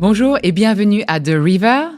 Bonjour et bienvenue à The River.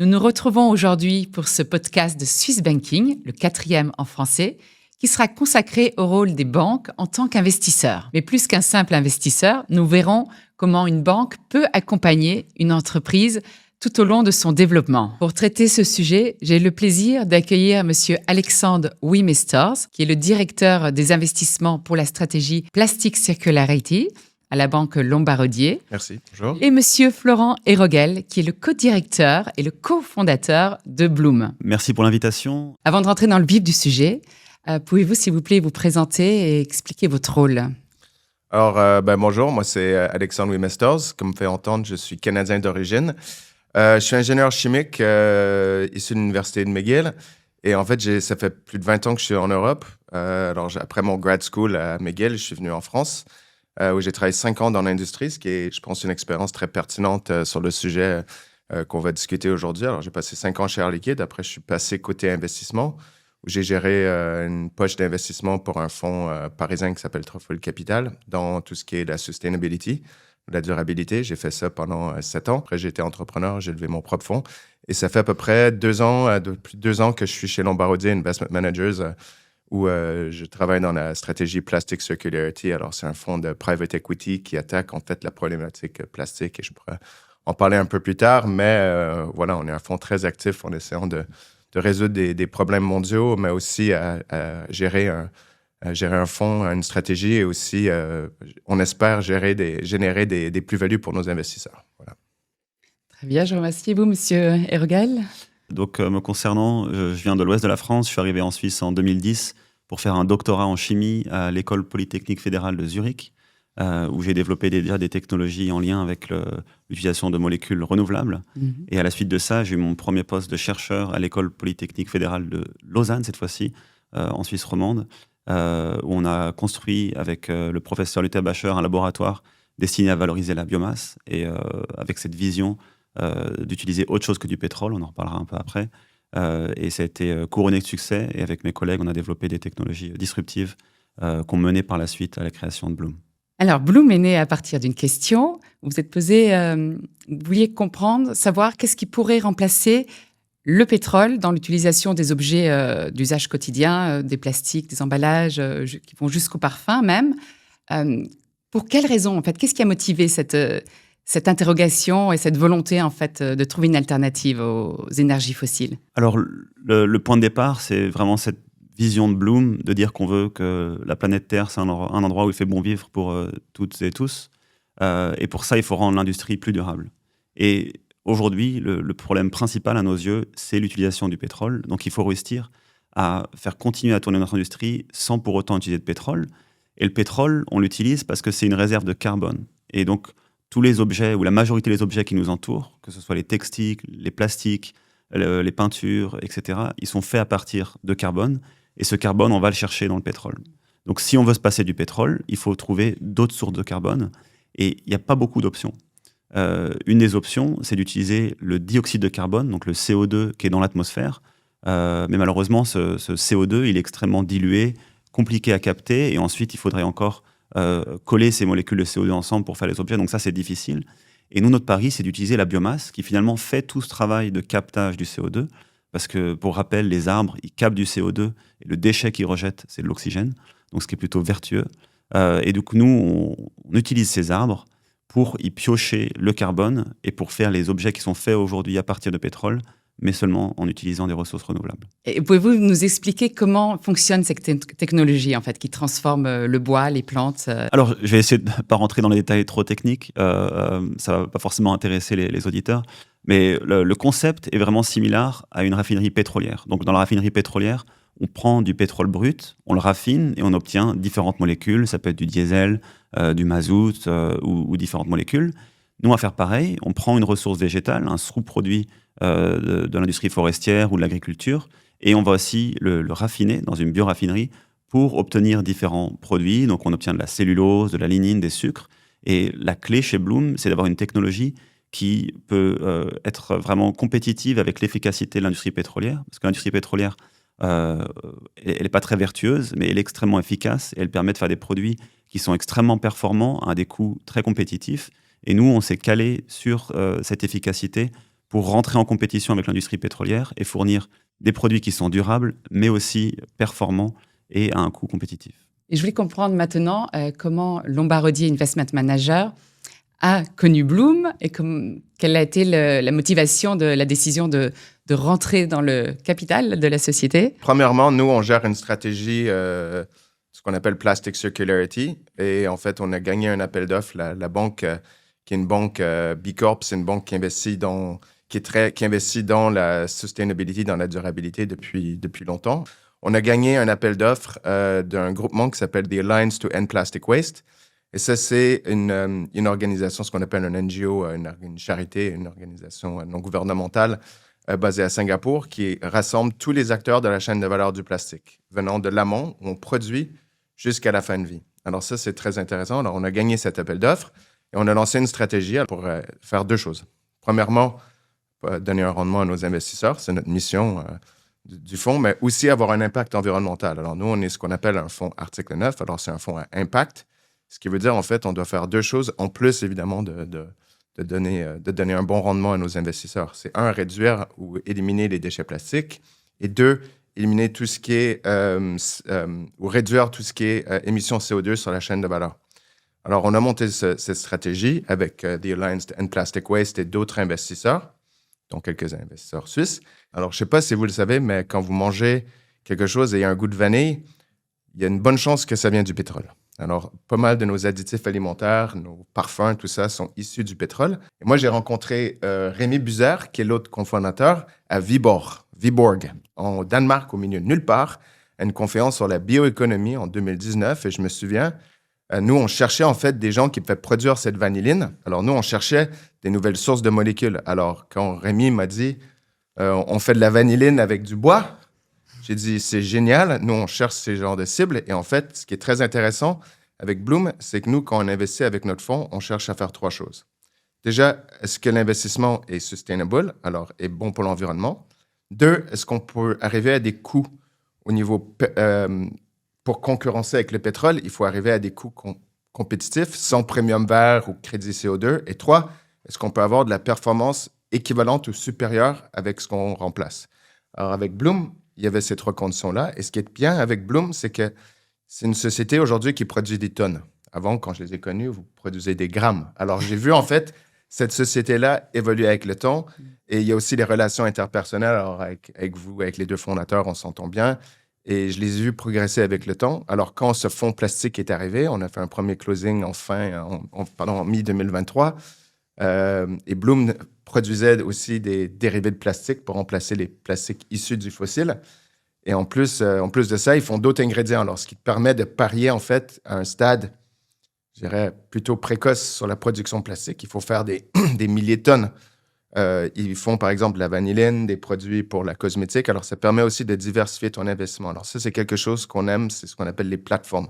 Nous nous retrouvons aujourd'hui pour ce podcast de Swiss Banking, le 4e en français, qui sera consacré au rôle des banques en tant qu'investisseurs. Mais plus qu'un simple investisseur, nous verrons comment une banque peut accompagner une entreprise tout au long de son développement. Pour traiter ce sujet, j'ai le plaisir d'accueillir M. Alexandre Wimesters, qui est le directeur des investissements pour la stratégie Plastic Circularity à la Banque Lombardier. Merci, bonjour. Et M. Florent Hérogel, qui est le co-directeur et le cofondateur de Bloom. Merci pour l'invitation. Avant de rentrer dans le vif du sujet, pouvez-vous, s'il vous plaît, vous présenter et expliquer votre rôle? Alors, bonjour, moi c'est Alexandre Wimesters. Comme vous pouvez entendre, je suis Canadien d'origine. Je suis ingénieur chimique issu de l'Université de McGill. Et en fait, ça fait plus de 20 ans que je suis en Europe. Après mon grad school à McGill, je suis venu en France, où j'ai travaillé 5 ans dans l'industrie, ce qui est, je pense, une expérience très pertinente sur le sujet qu'on va discuter aujourd'hui. Alors, j'ai passé 5 ans chez Air Liquide. Après, je suis passé côté investissement, où j'ai géré une poche d'investissement pour un fonds parisien qui s'appelle Truffaut Capital, dans tout ce qui est la sustainability, la durabilité. J'ai fait ça pendant 7 ans. Après, j'ai été entrepreneur, j'ai levé mon propre fonds. Et ça fait à peu près plus de 2 ans que je suis chez Lombardier Investment Managers, où je travaille dans la stratégie Plastic Circularity. Alors, c'est un fonds de private equity qui attaque en fait la problématique plastique. Et je pourrais en parler un peu plus tard. Mais voilà, on est un fonds très actif en essayant de résoudre des problèmes mondiaux, mais aussi à gérer un fonds, une stratégie et aussi, on espère, générer des plus-values pour nos investisseurs. Voilà. Très bien, je remercie vous, Monsieur Hérogel. Donc, me concernant, je viens de l'ouest de la France. Je suis arrivé en Suisse en 2010 pour faire un doctorat en chimie à l'École polytechnique fédérale de Zurich, où j'ai développé déjà des technologies en lien avec l'utilisation de molécules renouvelables. Et à la suite de ça, j'ai eu mon premier poste de chercheur à l'École polytechnique fédérale de Lausanne, cette fois-ci, en Suisse romande, où on a construit avec le professeur Luther Bacher un laboratoire destiné à valoriser la biomasse et avec cette vision d'utiliser autre chose que du pétrole, on en reparlera un peu après. Et ça a été couronné de succès et avec mes collègues, on a développé des technologies disruptives qu'on menait par la suite à la création de Bloom. Alors, Bloom est né à partir d'une question. Vous vous êtes posé, vous vouliez comprendre, savoir qu'est-ce qui pourrait remplacer le pétrole dans l'utilisation des objets d'usage quotidien, des plastiques, des emballages qui vont jusqu'au parfum même. Pour quelles raisons, en fait? Qu'est-ce qui a motivé cette interrogation et cette volonté, en fait, de trouver une alternative aux énergies fossiles? Alors, le point de départ, c'est vraiment cette vision de Bloom, de dire qu'on veut que la planète Terre, c'est un endroit où il fait bon vivre pour toutes et tous. Et pour ça, il faut rendre l'industrie plus durable. Et aujourd'hui, le problème principal à nos yeux, c'est l'utilisation du pétrole. Donc, il faut réussir à faire continuer à tourner notre industrie sans pour autant utiliser de pétrole. Et le pétrole, on l'utilise parce que c'est une réserve de carbone. Et donc, tous les objets, ou la majorité des objets qui nous entourent, que ce soit les textiles, les plastiques, les peintures, etc., ils sont faits à partir de carbone. Et ce carbone, on va le chercher dans le pétrole. Donc, si on veut se passer du pétrole, il faut trouver d'autres sources de carbone. Et il n'y a pas beaucoup d'options. Une des options, c'est d'utiliser le dioxyde de carbone, donc le CO2 qui est dans l'atmosphère. Mais malheureusement, ce CO2, il est extrêmement dilué, compliqué à capter. Et ensuite, il faudrait encore coller ces molécules de CO2 ensemble pour faire les objets. Donc ça, c'est difficile. Et nous, notre pari, c'est d'utiliser la biomasse qui finalement fait tout ce travail de captage du CO2. Parce que, pour rappel, les arbres, ils captent du CO2 et le déchet qu'ils rejettent, c'est de l'oxygène. Donc, ce qui est plutôt vertueux. Et donc, nous, on utilise ces arbres pour y piocher le carbone et pour faire les objets qui sont faits aujourd'hui à partir de pétrole, mais seulement en utilisant des ressources renouvelables. Et pouvez-vous nous expliquer comment fonctionne cette technologie, en fait, qui transforme le bois, les plantes? Alors, je vais essayer de ne pas rentrer dans les détails trop techniques. Ça ne va pas forcément intéresser les auditeurs. Mais le concept est vraiment similaire à une raffinerie pétrolière. Donc, dans la raffinerie pétrolière, on prend du pétrole brut, on le raffine et on obtient différentes molécules. Ça peut être du diesel, du mazout ou différentes molécules. Nous, on va faire pareil. On prend une ressource végétale, un sous-produit de l'industrie forestière ou de l'agriculture, et on va aussi le raffiner dans une bioraffinerie pour obtenir différents produits. Donc, on obtient de la cellulose, de la lignine, des sucres. Et la clé chez Bloom, c'est d'avoir une technologie qui peut être vraiment compétitive avec l'efficacité de l'industrie pétrolière. Parce que l'industrie pétrolière, elle n'est pas très vertueuse, mais elle est extrêmement efficace et elle permet de faire des produits qui sont extrêmement performants à des coûts très compétitifs. Et nous, on s'est calé sur cette efficacité pour rentrer en compétition avec l'industrie pétrolière et fournir des produits qui sont durables, mais aussi performants et à un coût compétitif. Et je voulais comprendre maintenant comment Lombardi Investment Manager a connu Bloom et quelle a été la motivation de la décision de rentrer dans le capital de la société. Premièrement, nous, on gère une stratégie, ce qu'on appelle Plastic Circularity. Et en fait, on a gagné un appel d'offres. La banque, qui est une banque B Corp, c'est une banque qui investit dans la sustainability, dans la durabilité depuis longtemps. On a gagné un appel d'offres d'un groupement qui s'appelle The Alliance to End Plastic Waste. Et ça, c'est une organisation, ce qu'on appelle un NGO, une charité, une organisation non gouvernementale basée à Singapour qui rassemble tous les acteurs de la chaîne de valeur du plastique, venant de l'amont, où on produit, jusqu'à la fin de vie. Alors ça, c'est très intéressant. Alors, on a gagné cet appel d'offres et on a lancé une stratégie pour faire deux choses. Premièrement, donner un rendement à nos investisseurs. C'est notre mission du fonds, mais aussi avoir un impact environnemental. Alors, nous, on est ce qu'on appelle un fonds article 9. Alors, c'est un fonds à impact. Ce qui veut dire, en fait, on doit faire deux choses, en plus, évidemment, de donner un bon rendement à nos investisseurs. C'est un, réduire ou éliminer les déchets plastiques, et deux, éliminer tout ce qui est, ou réduire tout ce qui est émissions CO2 sur la chaîne de valeur. Alors, on a monté cette stratégie avec The Alliance to End Plastic Waste et d'autres investisseurs, dont quelques investisseurs suisses. Alors, je ne sais pas si vous le savez, mais quand vous mangez quelque chose et il y a un goût de vanille, il y a une bonne chance que ça vient du pétrole. Alors, pas mal de nos additifs alimentaires, nos parfums, tout ça sont issus du pétrole. Et moi, j'ai rencontré Rémi Buser, qui est l'autre cofondateur, à Viborg, en Danemark, au milieu de nulle part, à une conférence sur la bioéconomie en 2019. Et je me souviens, nous, on cherchait en fait des gens qui pouvaient produire cette vanilline. Alors, nous, on cherchait des nouvelles sources de molécules. Alors, quand Rémi m'a dit, on fait de la vanilline avec du bois, j'ai dit, c'est génial. Nous, on cherche ces genres de cibles. Et en fait, ce qui est très intéressant avec Bloom, c'est que nous, quand on investit avec notre fonds, on cherche à faire trois choses. Déjà, est-ce que l'investissement est sustainable, alors est bon pour l'environnement? Deux, est-ce qu'on peut arriver à des coûts au niveau... pour concurrencer avec le pétrole, il faut arriver à des coûts compétitifs, sans premium vert ou crédit CO2. Et trois, est-ce qu'on peut avoir de la performance équivalente ou supérieure avec ce qu'on remplace? Alors, avec Bloom, il y avait ces trois conditions-là. Et ce qui est bien avec Bloom, c'est que c'est une société aujourd'hui qui produit des tonnes. Avant, quand je les ai connus, vous produisez des grammes. Alors, j'ai vu, en fait, cette société-là évoluer avec le temps. Et il y a aussi les relations interpersonnelles. Alors, avec vous, avec les deux fondateurs, on s'entend bien. Et je les ai vus progresser avec le temps. Alors, quand ce fonds plastique est arrivé, on a fait un premier closing en mi-2023. Et Bloom produisait aussi des dérivés de plastique pour remplacer les plastiques issus du fossile. Et en plus de ça, ils font d'autres ingrédients. Alors, ce qui permet de parier, en fait, à un stade, je dirais, plutôt précoce sur la production plastique. Il faut faire des milliers de tonnes. Ils font, par exemple, de la vanilline, des produits pour la cosmétique. Alors, ça permet aussi de diversifier ton investissement. Alors, ça, c'est quelque chose qu'on aime. C'est ce qu'on appelle les plateformes,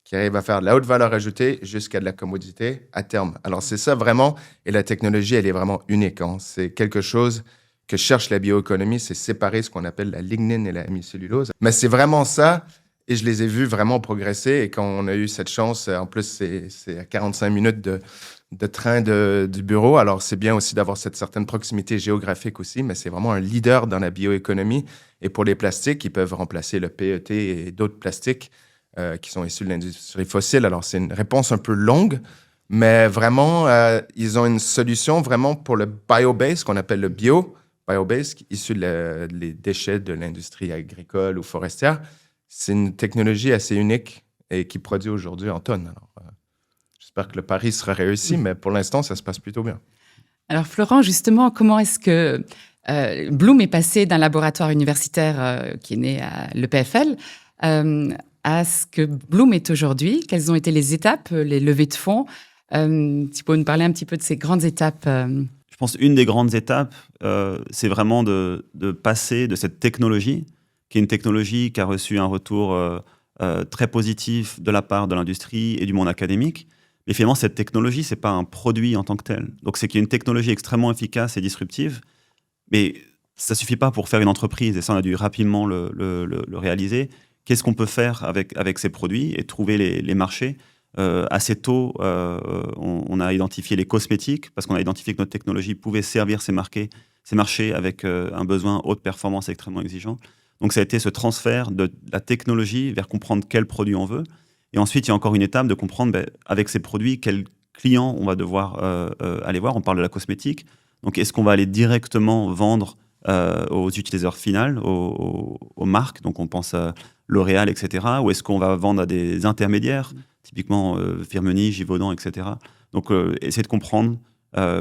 qui arrivent à faire de la haute valeur ajoutée jusqu'à de la commodité à terme. Alors, c'est ça vraiment. Et la technologie, elle est vraiment unique. Hein. C'est quelque chose que cherche la bioéconomie, c'est séparer ce qu'on appelle la lignine et la hémicellulose. Mais c'est vraiment ça. Et je les ai vus vraiment progresser. Et quand on a eu cette chance, en plus, c'est à 45 minutes de train du bureau. Alors, c'est bien aussi d'avoir cette certaine proximité géographique aussi, mais c'est vraiment un leader dans la bioéconomie. Et pour les plastiques, ils peuvent remplacer le PET et d'autres plastiques qui sont issus de l'industrie fossile. Alors, c'est une réponse un peu longue, mais vraiment, ils ont une solution vraiment pour le bio-based, qu'on appelle le bio-based, issu des déchets de l'industrie agricole ou forestière. C'est une technologie assez unique et qui produit aujourd'hui en tonnes. Alors, j'espère que le pari sera réussi, mais pour l'instant, ça se passe plutôt bien. Alors, Florent, justement, comment est-ce que Bloom est passé d'un laboratoire universitaire qui est né à l'EPFL à ce que Bloom est aujourd'hui? Quelles ont été les étapes, les levées de fonds? Tu peux nous parler un petit peu de ces grandes étapes? Je pense qu'une des grandes étapes, c'est vraiment de passer de cette technologie, qui est une technologie qui a reçu un retour très positif de la part de l'industrie et du monde académique. Mais finalement, cette technologie, ce n'est pas un produit en tant que tel. Donc, c'est qu'il y a une technologie extrêmement efficace et disruptive, mais ça ne suffit pas pour faire une entreprise. Et ça, on a dû rapidement le réaliser. Qu'est-ce qu'on peut faire avec ces produits et trouver les marchés assez tôt, on a identifié les cosmétiques parce qu'on a identifié que notre technologie pouvait servir ces marchés avec un besoin haute performance extrêmement exigeant. Donc, ça a été ce transfert de la technologie vers comprendre quel produit on veut. Et ensuite, il y a encore une étape de comprendre, avec ces produits, quels clients on va devoir aller voir. On parle de la cosmétique. Donc, est-ce qu'on va aller directement vendre aux utilisateurs finaux, aux marques? Donc, on pense à L'Oréal, etc. Ou est-ce qu'on va vendre à des intermédiaires, typiquement Firmenich, Givaudan, etc. Donc, essayer de comprendre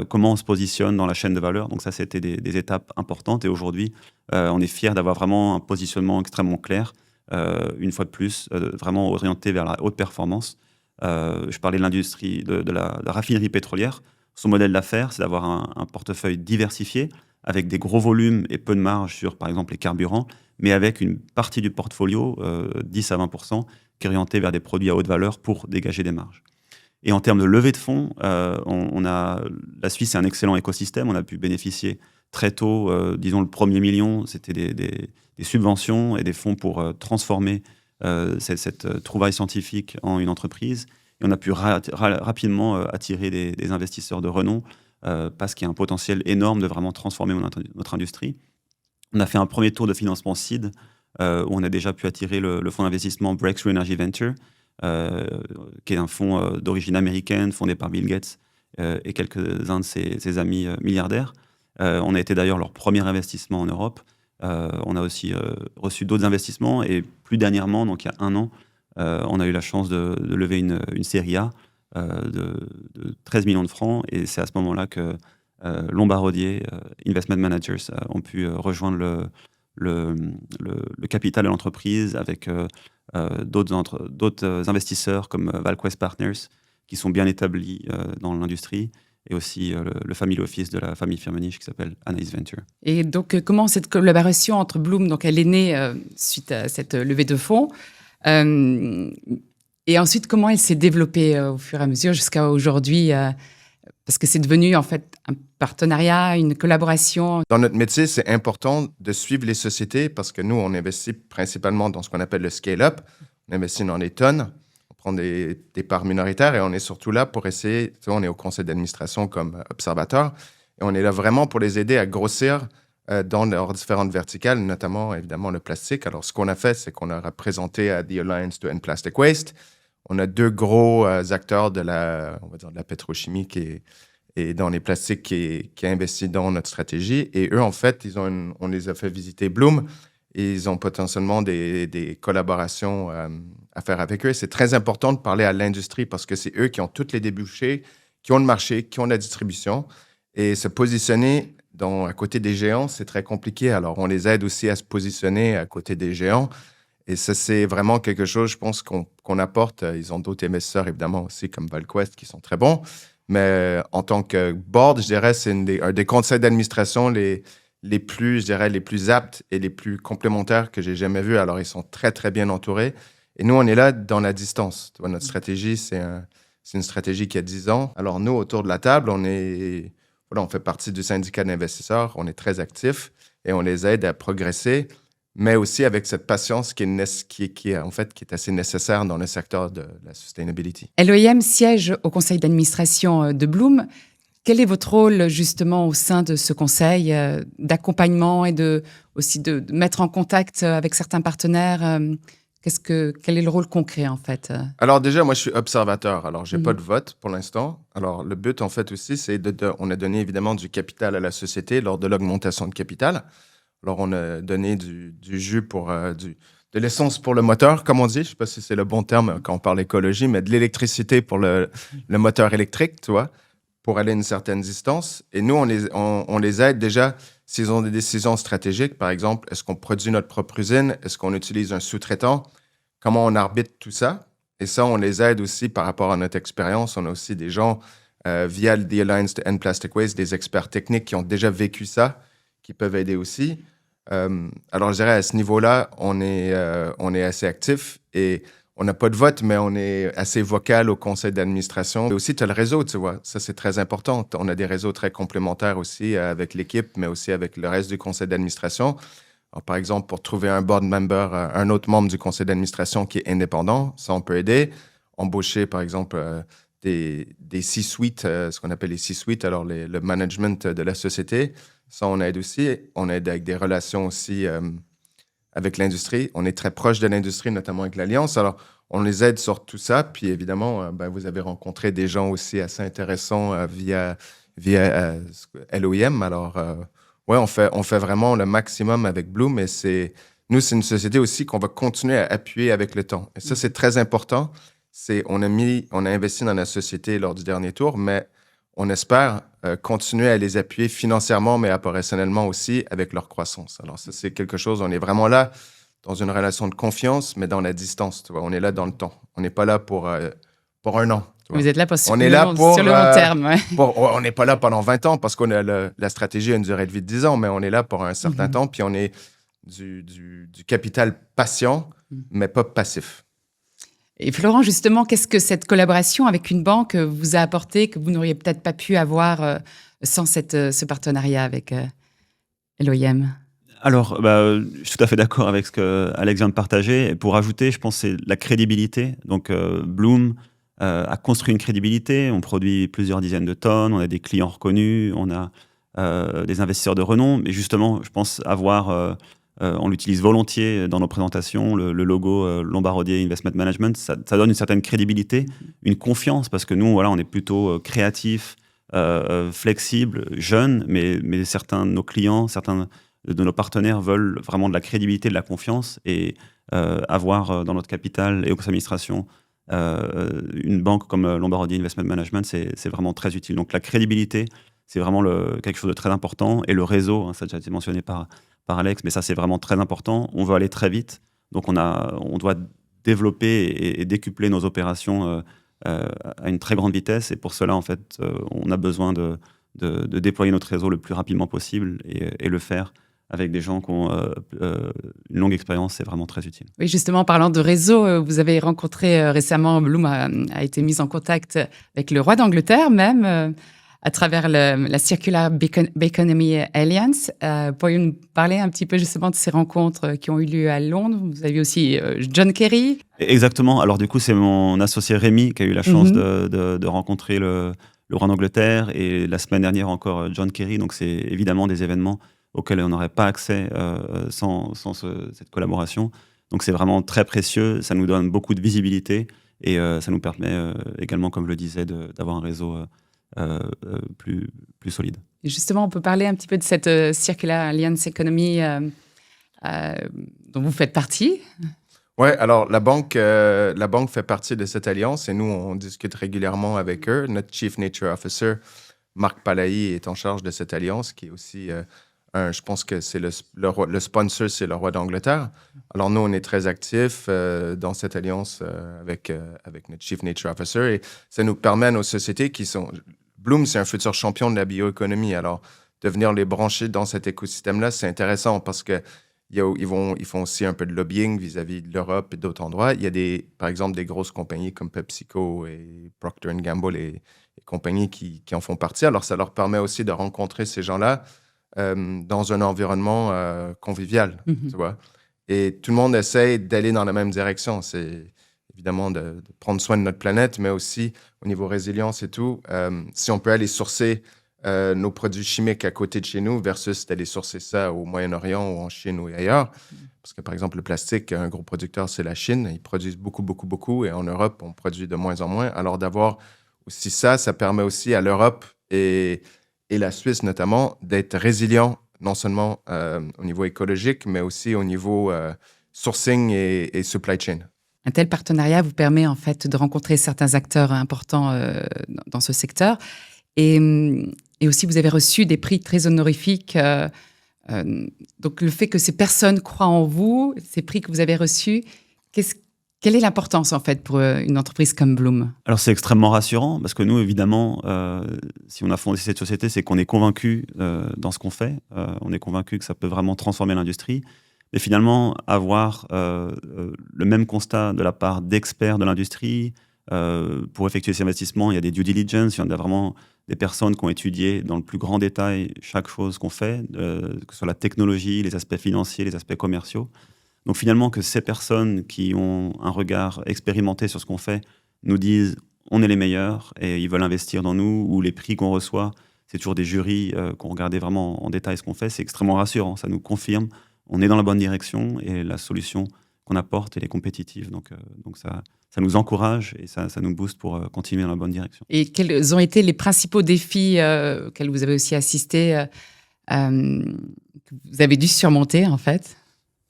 comment on se positionne dans la chaîne de valeur. Donc ça, c'était des étapes importantes. Et aujourd'hui, on est fiers d'avoir vraiment un positionnement extrêmement clair, une fois de plus, vraiment orienté vers la haute performance. Je parlais de l'industrie, de la raffinerie pétrolière. Son modèle d'affaires, c'est d'avoir un portefeuille diversifié, avec des gros volumes et peu de marge sur, par exemple, les carburants, mais avec une partie du portfolio, 10 à 20%, qui est orientée vers des produits à haute valeur pour dégager des marges. Et en termes de levée de fonds, la Suisse est un excellent écosystème. On a pu bénéficier très tôt, disons le premier million, c'était des subventions et des fonds pour transformer cette trouvaille scientifique en une entreprise. Et on a pu rapidement attirer des investisseurs de renom parce qu'il y a un potentiel énorme de vraiment transformer notre industrie. On a fait un premier tour de financement seed où on a déjà pu attirer le fonds d'investissement Breakthrough Energy Venture, qui est un fonds d'origine américaine, fondé par Bill Gates et quelques-uns de ses amis milliardaires. On a été d'ailleurs leur premier investissement en Europe. On a aussi reçu d'autres investissements et plus dernièrement, donc il y a 1 an, on a eu la chance de lever une série A de 13 millions de francs et c'est à ce moment-là que Lombardier Investment Managers ont pu rejoindre le capital de l'entreprise avec d'autres investisseurs comme ValQuest Partners qui sont bien établis dans l'industrie et aussi le family office de la famille Firmenich qui s'appelle Anais Venture. Et donc, comment cette collaboration entre Bloom, donc elle est née suite à cette levée de fonds, et ensuite comment elle s'est développée au fur et à mesure jusqu'à aujourd'hui, parce que c'est devenu en fait un partenariat, une collaboration. Dans notre métier, c'est important de suivre les sociétés parce que nous, on investit principalement dans ce qu'on appelle le scale-up. On investit dans des tonnes, on prend des parts minoritaires et on est surtout là pour essayer, tu sais, on est au conseil d'administration comme observateur et on est là vraiment pour les aider à grossir dans leurs différentes verticales, notamment évidemment le plastique. Alors, ce qu'on a fait, c'est qu'on a représenté à The Alliance to End Plastic Waste. On a 2 gros acteurs de la pétrochimie et dans les plastiques qui investit dans notre stratégie. Et eux, en fait, on les a fait visiter Bloom et ils ont potentiellement des collaborations à faire avec eux. C'est très important de parler à l'industrie parce que c'est eux qui ont tous les débouchés, qui ont le marché, qui ont la distribution. Et se positionner à côté des géants, c'est très compliqué. Alors, on les aide aussi à se positionner à côté des géants. Et ça, c'est vraiment quelque chose, je pense, qu'on apporte. Ils ont d'autres investisseurs, évidemment, aussi, comme ValQuest, qui sont très bons. Mais en tant que board, je dirais, c'est un des conseils d'administration les plus aptes et les plus complémentaires que j'ai jamais vus. Alors, ils sont très, très bien entourés. Et nous, on est là dans la distance. Tu vois, notre stratégie, c'est une stratégie qui a 10 ans. Alors, nous, autour de la table, on fait partie du syndicat d'investisseurs. On est très actifs et on les aide à progresser, mais aussi avec cette patience qui est assez nécessaire dans le secteur de la sustainability. LEIM siège au conseil d'administration de Bloom. Quel est votre rôle justement au sein de ce conseil d'accompagnement et aussi de mettre en contact avec certains partenaires quel est le rôle concret en fait? Alors déjà, moi je suis observateur, alors j'ai pas de vote pour l'instant. Alors le but en fait aussi, c'est on a donné évidemment du capital à la société lors de l'augmentation de capital. Alors, on a donné du jus de l'essence pour le moteur, comme on dit. Je ne sais pas si c'est le bon terme quand on parle écologie, mais de l'électricité pour le moteur électrique, tu vois, pour aller à une certaine distance. Et nous, on les aide déjà s'ils ont des décisions stratégiques. Par exemple, est-ce qu'on produit notre propre usine? Est-ce qu'on utilise un sous-traitant? Comment on arbitre tout ça? Et ça, on les aide aussi par rapport à notre expérience. On a aussi des gens via The Alliance to End Plastic Waste, des experts techniques qui ont déjà vécu ça, qui peuvent aider aussi. Alors, je dirais, à ce niveau-là, on est assez actif et on n'a pas de vote, mais on est assez vocal au conseil d'administration. Et aussi, tu as le réseau, tu vois. Ça, c'est très important. On a des réseaux très complémentaires aussi avec l'équipe, mais aussi avec le reste du conseil d'administration. Alors, par exemple, pour trouver un board member, un autre membre du conseil d'administration qui est indépendant, ça, on peut aider. embaucher, par exemple, des C-suites, ce qu'on appelle les C-suites, alors le management de la société. Ça, on aide aussi. On aide avec des relations aussi avec l'industrie. On est très proche de l'industrie, notamment avec l'Alliance. Alors, on les aide sur tout ça. Puis, évidemment, vous avez rencontré des gens aussi assez intéressants via LOIM. Alors, ouais, on fait vraiment le maximum avec Bloom. Et nous, c'est une société aussi qu'on va continuer à appuyer avec le temps. Et ça, c'est très important. On a investi dans la société lors du dernier tour, mais on espère continuer à les appuyer financièrement, mais opérationnellement aussi avec leur croissance. Alors ça, c'est quelque chose, on est vraiment là dans une relation de confiance, mais dans la distance. Tu vois. On est là dans le temps. On n'est pas là pour un an. Vous êtes là sur le long terme. Ouais. On n'est pas là pendant 20 ans parce qu'on a la stratégie a une durée de vie de 10 ans, mais on est là pour un certain temps, puis on est du capital patient, mais pas passif. Et Florent, justement, qu'est-ce que cette collaboration avec une banque vous a apporté que vous n'auriez peut-être pas pu avoir sans ce partenariat avec LOIM? Alors, je suis tout à fait d'accord avec ce que Alex vient de partager. Et pour ajouter, je pense que c'est la crédibilité. Donc, Bloom a construit une crédibilité. On produit plusieurs dizaines de tonnes. On a des clients reconnus. On a des investisseurs de renom. Mais justement, je pense on l'utilise volontiers dans nos présentations, le logo Lombardier Investment Management, ça donne une certaine crédibilité, une confiance, parce que nous, voilà, on est plutôt créatifs, flexibles, jeunes, mais certains de nos clients, certains de nos partenaires veulent vraiment de la crédibilité, de la confiance, et avoir dans notre capital et aux administrations une banque comme Lombardier Investment Management, c'est vraiment très utile. Donc la crédibilité, c'est vraiment quelque chose de très important, et le réseau, ça a déjà été mentionné par Alex, mais ça, c'est vraiment très important. On veut aller très vite, donc on doit développer et décupler nos opérations à une très grande vitesse, et pour cela, en fait, on a besoin de déployer notre réseau le plus rapidement possible et le faire avec des gens qui ont une longue expérience, c'est vraiment très utile. Oui, justement, en parlant de réseau, vous avez rencontré récemment, Bloom a été mise en contact avec le roi d'Angleterre même, à travers la Circular Economy Alliance. Pourriez-vous nous parler un petit peu justement de ces rencontres qui ont eu lieu à Londres? Vous avez aussi John Kerry. Exactement. Alors du coup, c'est mon associé Rémi qui a eu la chance de rencontrer le roi d'Angleterre, et la semaine dernière encore John Kerry. Donc c'est évidemment des événements auxquels on n'aurait pas accès sans cette collaboration. Donc c'est vraiment très précieux. Ça nous donne beaucoup de visibilité, et ça nous permet également, comme je le disais, d'avoir un réseau plus solide. Et justement, on peut parler un petit peu de cette Circular Alliance Economy dont vous faites partie. Oui, alors la banque fait partie de cette alliance, et nous, on discute régulièrement avec eux. Notre Chief Nature Officer, Marc Palahi, est en charge de cette alliance, qui est aussi, je pense que c'est le sponsor, c'est le roi d'Angleterre. Alors nous, on est très actifs dans cette alliance avec notre Chief Nature Officer, et ça nous permet à nos sociétés qui sont... Bloom, c'est un futur champion de la bioéconomie. Alors, de venir les brancher dans cet écosystème-là, c'est intéressant parce que ils font aussi un peu de lobbying vis-à-vis de l'Europe et d'autres endroits. Il y a par exemple, des grosses compagnies comme PepsiCo et Procter & Gamble et compagnies qui en font partie. Alors, ça leur permet aussi de rencontrer ces gens-là dans un environnement convivial, tu vois. Et tout le monde essaie d'aller dans la même direction. C'est évidemment de prendre soin de notre planète, mais aussi au niveau résilience et tout. Si on peut aller sourcer nos produits chimiques à côté de chez nous versus d'aller sourcer ça au Moyen-Orient ou en Chine ou ailleurs. Parce que, par exemple, le plastique, un gros producteur, c'est la Chine. Ils produisent beaucoup. Et en Europe, on produit de moins en moins. Alors, d'avoir aussi ça permet aussi à l'Europe et la Suisse, notamment, d'être résilients, non seulement au niveau écologique, mais aussi au niveau sourcing et supply chain. Un tel partenariat vous permet en fait de rencontrer certains acteurs importants dans ce secteur. Et aussi, vous avez reçu des prix très honorifiques. Donc, le fait que ces personnes croient en vous, ces prix que vous avez reçus, quelle est l'importance en fait pour une entreprise comme Bloom? Alors, c'est extrêmement rassurant parce que nous, évidemment, si on a fondé cette société, c'est qu'on est convaincu dans ce qu'on fait. On est convaincu que ça peut vraiment transformer l'industrie. Et finalement, avoir le même constat de la part d'experts de l'industrie, pour effectuer ces investissements, il y a des due diligence, il y a vraiment des personnes qui ont étudié dans le plus grand détail chaque chose qu'on fait, que ce soit la technologie, les aspects financiers, les aspects commerciaux. Donc finalement, que ces personnes qui ont un regard expérimenté sur ce qu'on fait nous disent on est les meilleurs et ils veulent investir dans nous, ou les prix qu'on reçoit, c'est toujours des jurys qui ont regardé vraiment en détail ce qu'on fait. C'est extrêmement rassurant. Ça nous confirme on est dans la bonne direction et la solution qu'on apporte, elle est compétitive. Donc ça nous encourage et ça nous booste pour continuer dans la bonne direction. Et quels ont été les principaux défis auxquels vous avez aussi assisté, que vous avez dû surmonter, en fait?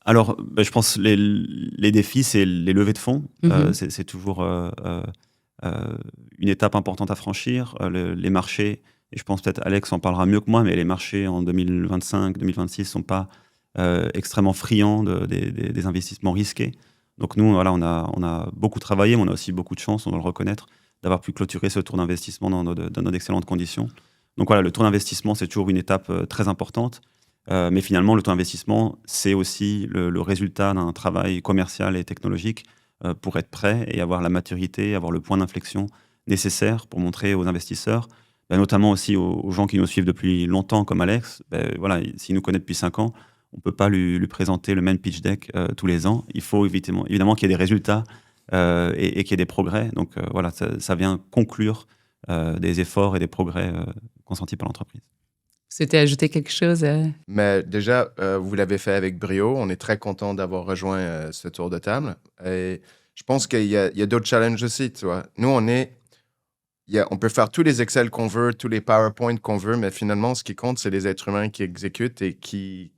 Alors, je pense que les défis, c'est les levées de fonds. C'est toujours une étape importante à franchir. Les marchés, et je pense peut-être Alex en parlera mieux que moi, mais les marchés en 2025, 2026 ne sont pas extrêmement friands des investissements risqués. Donc nous, voilà, on a beaucoup travaillé, mais on a aussi beaucoup de chance, on doit le reconnaître, d'avoir pu clôturer ce tour d'investissement dans d'excellentes conditions. Donc voilà, le tour d'investissement, c'est toujours une étape très importante. Mais finalement, le tour d'investissement, c'est aussi le résultat d'un travail commercial et technologique pour être prêt et avoir la maturité, avoir le point d'inflexion nécessaire pour montrer aux investisseurs, notamment aussi aux gens qui nous suivent depuis longtemps, comme Alex, voilà, s'il nous connaît depuis 5 ans, on ne peut pas lui présenter le même pitch deck tous les ans. Il faut évidemment qu'il y ait des résultats et qu'il y ait des progrès. Donc voilà, ça vient conclure des efforts et des progrès consentis par l'entreprise. Vous souhaitez ajouter quelque chose? Mais déjà, vous l'avez fait avec brio. On est très content d'avoir rejoint ce tour de table. Et je pense qu'il y a d'autres challenges aussi, tu vois. Nous, on peut faire tous les Excel qu'on veut, tous les PowerPoint qu'on veut, mais finalement, ce qui compte, c'est les êtres humains qui exécutent et qui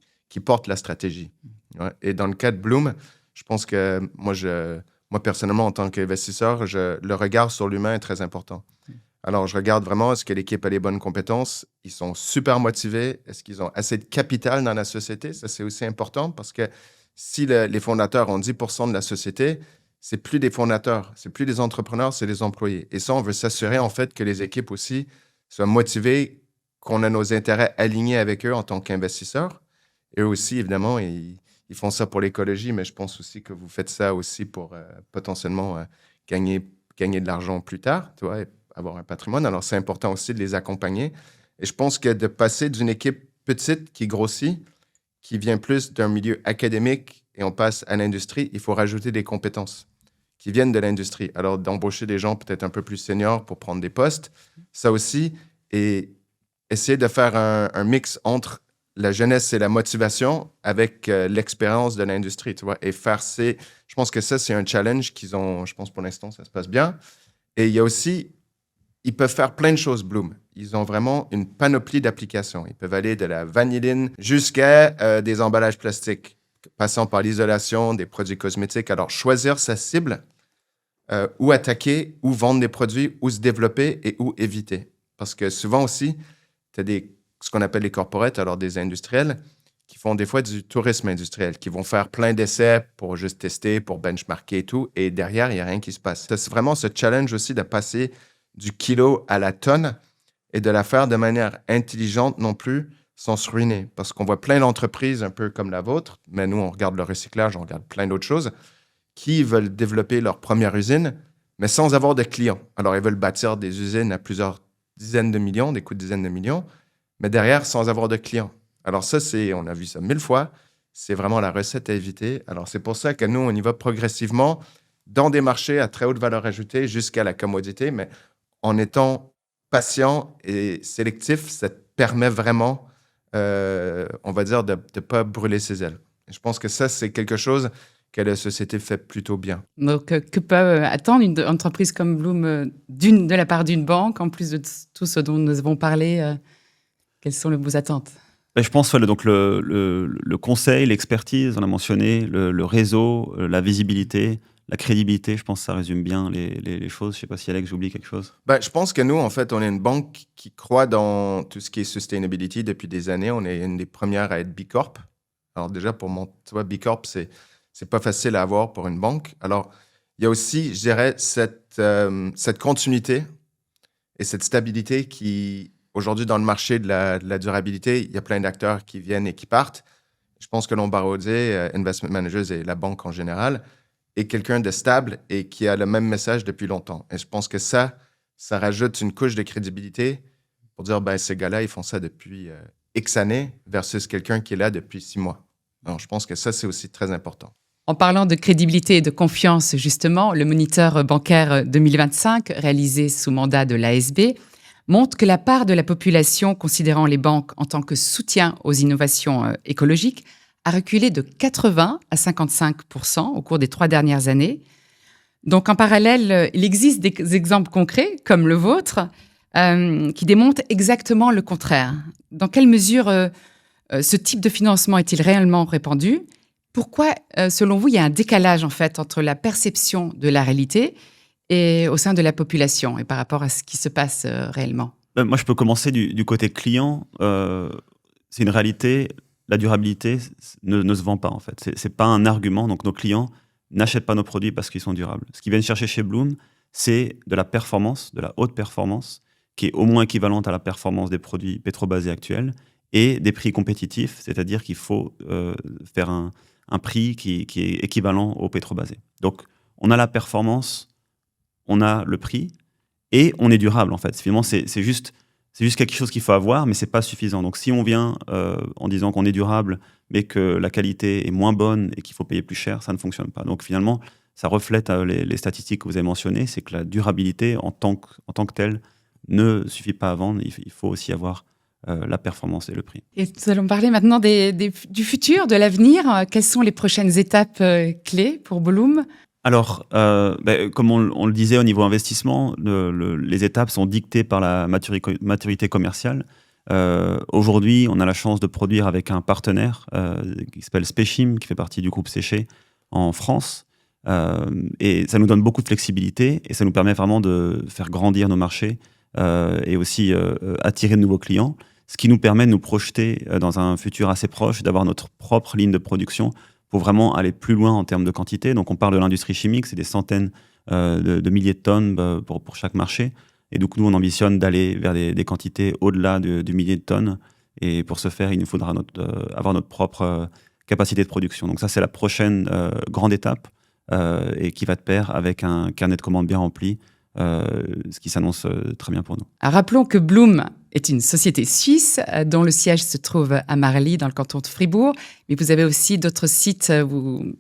portent la stratégie. Ouais. Et dans le cas de Bloom, je pense que moi personnellement, en tant qu'investisseur, le regard sur l'humain est très important. Alors, je regarde vraiment, est-ce que l'équipe a les bonnes compétences? Ils sont super motivés. Est-ce qu'ils ont assez de capital dans la société? Ça, c'est aussi important parce que si les fondateurs ont 10% de la société, c'est plus des fondateurs, c'est plus des entrepreneurs, c'est des employés. Et ça, on veut s'assurer, en fait, que les équipes aussi soient motivées, qu'on a nos intérêts alignés avec eux en tant qu'investisseurs. Eux aussi, évidemment, ils font ça pour l'écologie, mais je pense aussi que vous faites ça aussi pour potentiellement gagner de l'argent plus tard, tu vois, et avoir un patrimoine. Alors, c'est important aussi de les accompagner. Et je pense que de passer d'une équipe petite qui grossit, qui vient plus d'un milieu académique et on passe à l'industrie, il faut rajouter des compétences qui viennent de l'industrie. Alors, d'embaucher des gens peut-être un peu plus seniors pour prendre des postes, ça aussi, et essayer de faire un mix entre la jeunesse et la motivation avec l'expérience de l'industrie, tu vois, et je pense que ça, c'est un challenge qu'ils ont, je pense pour l'instant, ça se passe bien. Et il y a aussi, ils peuvent faire plein de choses, Bloom. Ils ont vraiment une panoplie d'applications. Ils peuvent aller de la vanilline jusqu'à des emballages plastiques, passant par l'isolation, des produits cosmétiques. Alors, choisir sa cible, où attaquer, où vendre des produits, où se développer et où éviter. Parce que souvent aussi, tu as ce qu'on appelle les corporates, alors des industriels, qui font des fois du tourisme industriel, qui vont faire plein d'essais pour juste tester, pour benchmarker et tout, et derrière, il n'y a rien qui se passe. C'est vraiment ce challenge aussi de passer du kilo à la tonne et de la faire de manière intelligente non plus, sans se ruiner. Parce qu'on voit plein d'entreprises un peu comme la vôtre, mais nous, on regarde le recyclage, on regarde plein d'autres choses, qui veulent développer leur première usine, mais sans avoir de clients. Alors, ils veulent bâtir des usines à plusieurs dizaines de millions, des coûts de dizaines de millions, mais derrière, sans avoir de clients. Alors ça, on a vu ça 1000 fois, c'est vraiment la recette à éviter. Alors c'est pour ça que nous, on y va progressivement dans des marchés à très haute valeur ajoutée jusqu'à la commodité, mais en étant patient et sélectif, ça te permet vraiment, on va dire, de ne pas brûler ses ailes. Et je pense que ça, c'est quelque chose que la société fait plutôt bien. Donc, que peut attendre une entreprise comme Bloom de la part d'une banque, en plus de tout ce dont nous avons parlé? Quelles sont vos attentes? Je pense donc le conseil, l'expertise, on a mentionné, le réseau, la visibilité, la crédibilité, je pense que ça résume bien les choses. Je ne sais pas si Alex, j'oublie quelque chose. Je pense que nous, en fait, on est une banque qui croit dans tout ce qui est sustainability depuis des années. On est une des premières à être B Corp. Alors déjà, tu vois, B Corp, c'est pas facile à avoir pour une banque. Alors, il y a aussi, je dirais, cette continuité et cette stabilité qui... Aujourd'hui, dans le marché de la durabilité, il y a plein d'acteurs qui viennent et qui partent. Je pense que Lombard Odier, Investment Managers et la banque en général, est quelqu'un de stable et qui a le même message depuis longtemps. Et je pense que ça rajoute une couche de crédibilité pour dire, ces gars-là, ils font ça depuis X années versus quelqu'un qui est là depuis 6 mois. Alors, je pense que ça, c'est aussi très important. En parlant de crédibilité et de confiance, justement, le moniteur bancaire 2025, réalisé sous mandat de l'ASB, montre que la part de la population considérant les banques en tant que soutien aux innovations écologiques a reculé de 80 à 55% au cours des 3 dernières années. Donc, en parallèle, il existe des exemples concrets, comme le vôtre, qui démontrent exactement le contraire. Dans quelle mesure ce type de financement est-il réellement répandu ? Pourquoi, selon vous, il y a un décalage, en fait, entre la perception de la réalité et au sein de la population et par rapport à ce qui se passe réellement? Moi, je peux commencer du côté client. C'est une réalité. La durabilité ne se vend pas, en fait. C'est pas un argument. Donc, nos clients n'achètent pas nos produits parce qu'ils sont durables. Ce qu'ils viennent chercher chez Bloom, c'est de la performance, de la haute performance, qui est au moins équivalente à la performance des produits pétrobasés actuels, et des prix compétitifs, c'est-à-dire qu'il faut faire un prix qui est équivalent au pétrobasé. Donc, on a la performance, on a le prix, et on est durable, en fait. Finalement, c'est juste quelque chose qu'il faut avoir, mais c'est pas suffisant. Donc, si on vient en disant qu'on est durable, mais que la qualité est moins bonne et qu'il faut payer plus cher, ça ne fonctionne pas. Donc, finalement, ça reflète les statistiques que vous avez mentionnées, c'est que la durabilité, en tant que telle, ne suffit pas à vendre. Il faut aussi avoir la performance et le prix. Et nous allons parler maintenant du futur, de l'avenir. Quelles sont les prochaines étapes clés pour Bloom ? Alors, comme on le disait au niveau investissement, les étapes sont dictées par la maturité commerciale. Aujourd'hui, on a la chance de produire avec un partenaire qui s'appelle Speichim, qui fait partie du groupe Séché en France. Et ça nous donne beaucoup de flexibilité et ça nous permet vraiment de faire grandir nos marchés et aussi attirer de nouveaux clients, ce qui nous permet de nous projeter dans un futur assez proche, d'avoir notre propre ligne de production pour vraiment aller plus loin en termes de quantité. Donc on parle de l'industrie chimique, c'est des centaines de milliers de tonnes pour chaque marché. Et donc nous, on ambitionne d'aller vers des quantités au-delà du millier de tonnes. Et pour ce faire, il nous faudra avoir notre propre capacité de production. Donc ça, c'est la prochaine grande étape et qui va de pair avec un carnet de commandes bien rempli, ce qui s'annonce très bien pour nous. Alors, rappelons que Bloom est une société suisse dont le siège se trouve à Marly, dans le canton de Fribourg. Mais vous avez aussi d'autres sites. Vous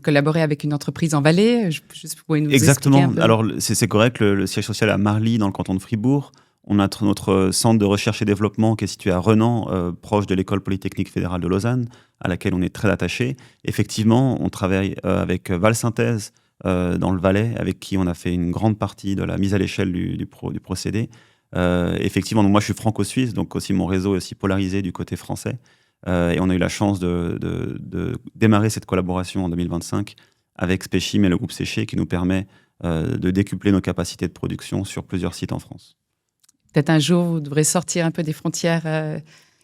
collaborez avec une entreprise en Valais. Vous pouvez nous Exactement. expliquer un peu. Alors, c'est correct. Le siège social est à Marly, dans le canton de Fribourg. On a notre centre de recherche et développement qui est situé à Renan, proche de l'École polytechnique fédérale de Lausanne, à laquelle on est très attaché. Effectivement, on travaille avec Valsynthèse dans le Valais, avec qui on a fait une grande partie de la mise à l'échelle du procédé. Effectivement, donc moi je suis franco-suisse, donc aussi mon réseau est aussi polarisé du côté français. Et on a eu la chance de démarrer cette collaboration en 2025 avec Speichim et le groupe Séché, qui nous permet de décupler nos capacités de production sur plusieurs sites en France. Peut-être un jour, vous devrez sortir un peu des frontières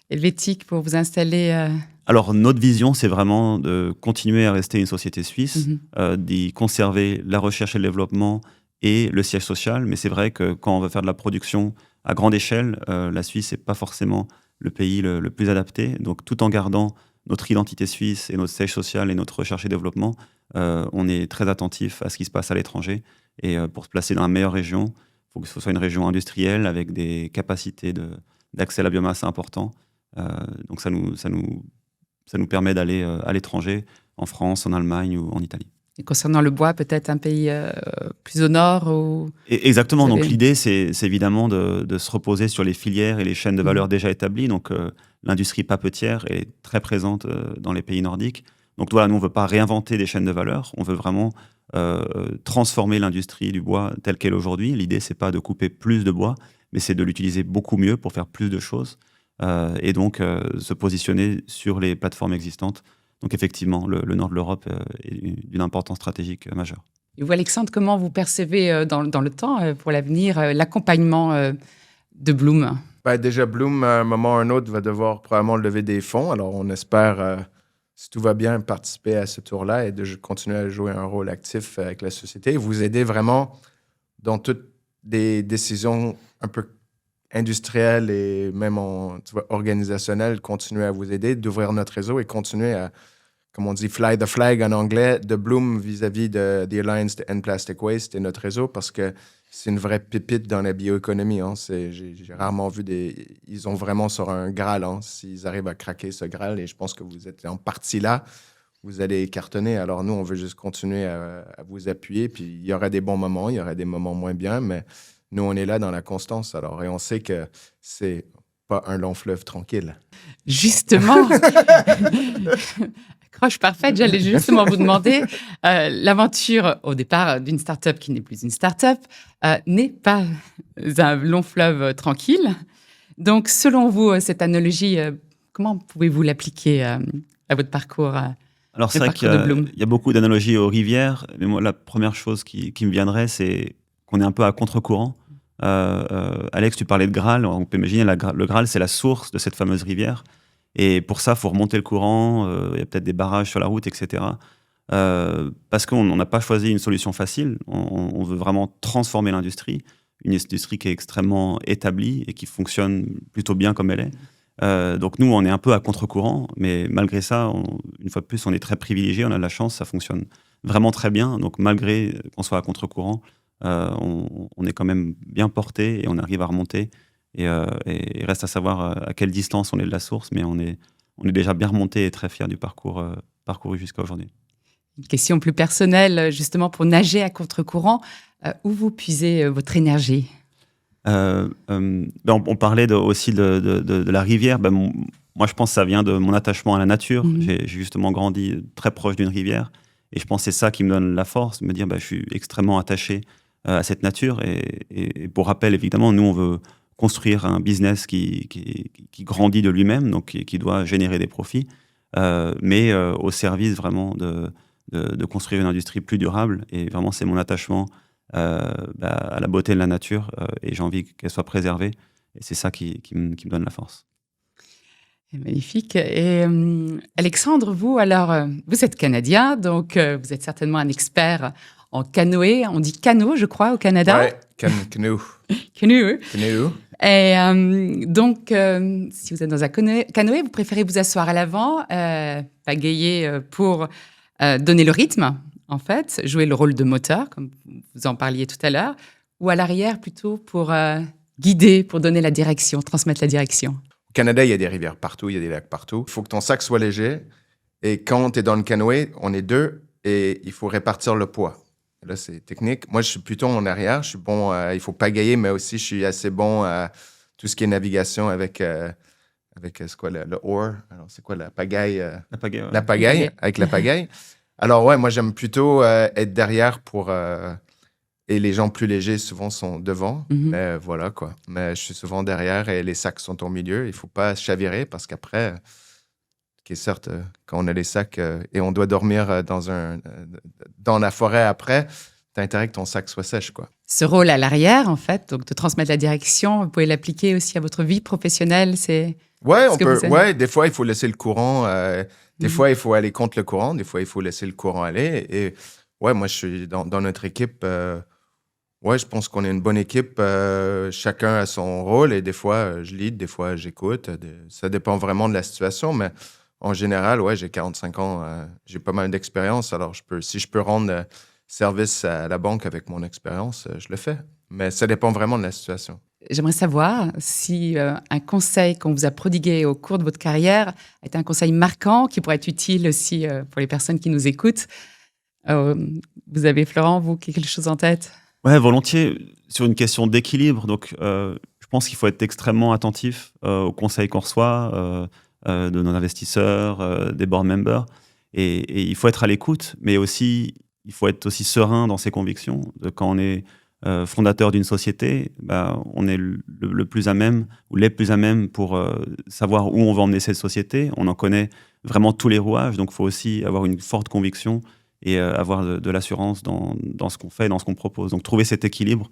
helvétiques pour vous installer. Alors, notre vision, c'est vraiment de continuer à rester une société suisse, d'y conserver la recherche et le développement et le siège social. Mais c'est vrai que quand on veut faire de la production à grande échelle, la Suisse n'est pas forcément le pays le plus adapté. Donc, tout en gardant notre identité suisse et notre siège social et notre recherche et développement, on est très attentif à ce qui se passe à l'étranger. Et pour se placer dans la meilleure région, il faut que ce soit une région industrielle avec des capacités d'accès à la biomasse importantes. Donc, ça nous permet d'aller à l'étranger, en France, en Allemagne ou en Italie. Et concernant le bois, peut-être un pays plus au nord ou... Exactement. Donc l'idée, c'est évidemment de se reposer sur les filières et les chaînes de valeur déjà établies. Donc l'industrie papetière est très présente dans les pays nordiques. Donc voilà, nous, on ne veut pas réinventer des chaînes de valeur. On veut vraiment transformer l'industrie du bois telle qu'elle est aujourd'hui. L'idée, c'est pas de couper plus de bois, mais c'est de l'utiliser beaucoup mieux pour faire plus de choses. Et donc se positionner sur les plateformes existantes. Donc effectivement, le nord de l'Europe est d'une importance stratégique majeure. Et vous, Alexandre, comment vous percevez dans le temps, pour l'avenir, l'accompagnement de Bloom ? Déjà, Bloom, à un moment ou à un autre, va devoir probablement lever des fonds. Alors, on espère, si tout va bien, participer à ce tour-là et de continuer à jouer un rôle actif avec la société et vous aider vraiment dans toutes des décisions un peu industrielles et même organisationnelles, continuer à vous aider, d'ouvrir notre réseau et continuer à, comme on dit, fly the flag en anglais, de Bloom vis-à-vis de The Alliance to End Plastic Waste et notre réseau, parce que c'est une vraie pépite dans la bioéconomie. Hein. J'ai rarement vu ils ont vraiment sur un Graal, hein, s'ils arrivent à craquer ce Graal, et je pense que vous êtes en partie là. vous allez cartonner. Alors nous, on veut juste continuer à vous appuyer. Puis il y aura des bons moments, il y aura des moments moins bien, mais nous, on est là dans la constance. Alors, et on sait que c'est pas un long fleuve tranquille. Justement, accroche parfaite, j'allais justement vous demander, l'aventure au départ d'une start-up qui n'est plus une start-up n'est pas un long fleuve tranquille. Donc, selon vous, cette analogie, comment pouvez-vous l'appliquer à votre parcours Alors, c'est vrai qu'il y a beaucoup d'analogies aux rivières, mais moi, la première chose qui me viendrait, c'est qu'on est un peu à contre-courant. Alex, tu parlais de Graal. On peut imaginer le Graal, c'est la source de cette fameuse rivière. Et pour ça, il faut remonter le courant. Il y a peut-être des barrages sur la route, etc. Parce qu'on n'a pas choisi une solution facile. On veut vraiment transformer l'industrie. Une industrie qui est extrêmement établie et qui fonctionne plutôt bien comme elle est. Donc nous, on est un peu à contre-courant. Mais malgré ça, une fois de plus, on est très privilégiés. On a de la chance, ça fonctionne vraiment très bien. Donc malgré qu'on soit à contre-courant, on est quand même bien porté et on arrive à remonter. Et il reste à savoir à quelle distance on est de la source, mais on est déjà bien remonté et très fiers du parcours parcouru jusqu'à aujourd'hui. Une question plus personnelle, justement, pour nager à contre-courant, où vous puisez votre énergie? On parlait aussi de la rivière. Moi, je pense que ça vient de mon attachement à la nature. J'ai justement grandi très proche d'une rivière. Et je pense que c'est ça qui me donne la force, de me dire je suis extrêmement attaché à cette nature. Et pour rappel, évidemment, nous, on veut construire un business qui grandit de lui-même, donc qui doit générer des profits, mais au service vraiment de construire une industrie plus durable. Et vraiment, c'est mon attachement à la beauté de la nature et j'ai envie qu'elle soit préservée. Et c'est ça qui me donne la force. Magnifique. Et Alexandre, vous, alors, vous êtes Canadien, donc vous êtes certainement un expert en canoë. On dit canot, je crois, au Canada. Ouais, canoe. Canoe. Canoe. Et donc, si vous êtes dans un canoë, vous préférez vous asseoir à l'avant, pagayer pour donner le rythme, en fait, jouer le rôle de moteur, comme vous en parliez tout à l'heure, ou à l'arrière plutôt pour guider, pour donner la direction, transmettre la direction? Au Canada, il y a des rivières partout, il y a des lacs partout. Il faut que ton sac soit léger. Et quand tu es dans le canoë, on est deux et il faut répartir le poids. Là, c'est technique. Moi, je suis plutôt en arrière. Je suis bon, il faut pagayer, mais aussi, je suis assez bon à tout ce qui est navigation avec c'est quoi, le oar? Alors, c'est quoi, la pagaille? La pagaille, ouais. La pagaille, avec la pagaille. Alors, ouais, moi, j'aime plutôt être derrière pour... et les gens plus légers, souvent, sont devant. Mais voilà, quoi. Mais je suis souvent derrière et les sacs sont au milieu. Il ne faut pas chavirer parce qu'après... qui est certes, quand on a les sacs et on doit dormir dans la forêt après, tu as intérêt que ton sac soit sèche, quoi. Ce rôle à l'arrière, en fait, donc de transmettre la direction, vous pouvez l'appliquer aussi à votre vie professionnelle, c'est... Ouais, on peut. Ouais, des fois, il faut laisser le courant. Des fois, il faut aller contre le courant. Des fois, il faut laisser le courant aller. Et ouais, moi, je suis dans notre équipe. Ouais, je pense qu'on est une bonne équipe. Chacun a son rôle et des fois, je lead, des fois, j'écoute. Ça dépend vraiment de la situation, mais en général, ouais, j'ai 45 ans. J'ai pas mal d'expérience. Alors, si je peux rendre service à la banque avec mon expérience, je le fais. Mais ça dépend vraiment de la situation. J'aimerais savoir si un conseil qu'on vous a prodigué au cours de votre carrière est un conseil marquant qui pourrait être utile aussi pour les personnes qui nous écoutent. Vous avez, Florent, vous, quelque chose en tête? Ouais, volontiers. Sur une question d'équilibre, donc je pense qu'il faut être extrêmement attentif aux conseils qu'on reçoit de nos investisseurs, des board members. Et il faut être à l'écoute, mais aussi, il faut être aussi serein dans ses convictions. Quand on est fondateur d'une société, on est le plus à même, ou les plus à même pour savoir où on va emmener cette société. On en connaît vraiment tous les rouages, donc il faut aussi avoir une forte conviction et avoir de l'assurance dans ce qu'on fait, dans ce qu'on propose. Donc trouver cet équilibre,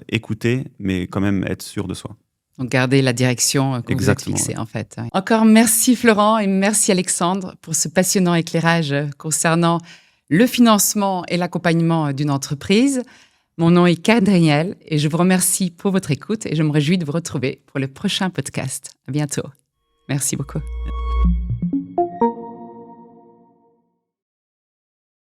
écouter, mais quand même être sûr de soi. Donc garder la direction qu'on vous a fixée, en fait. Encore merci Florent et merci Alexandre pour ce passionnant éclairage concernant le financement et l'accompagnement d'une entreprise. Mon nom est Kadriel et je vous remercie pour votre écoute et je me réjouis de vous retrouver pour le prochain podcast. À bientôt. Merci beaucoup.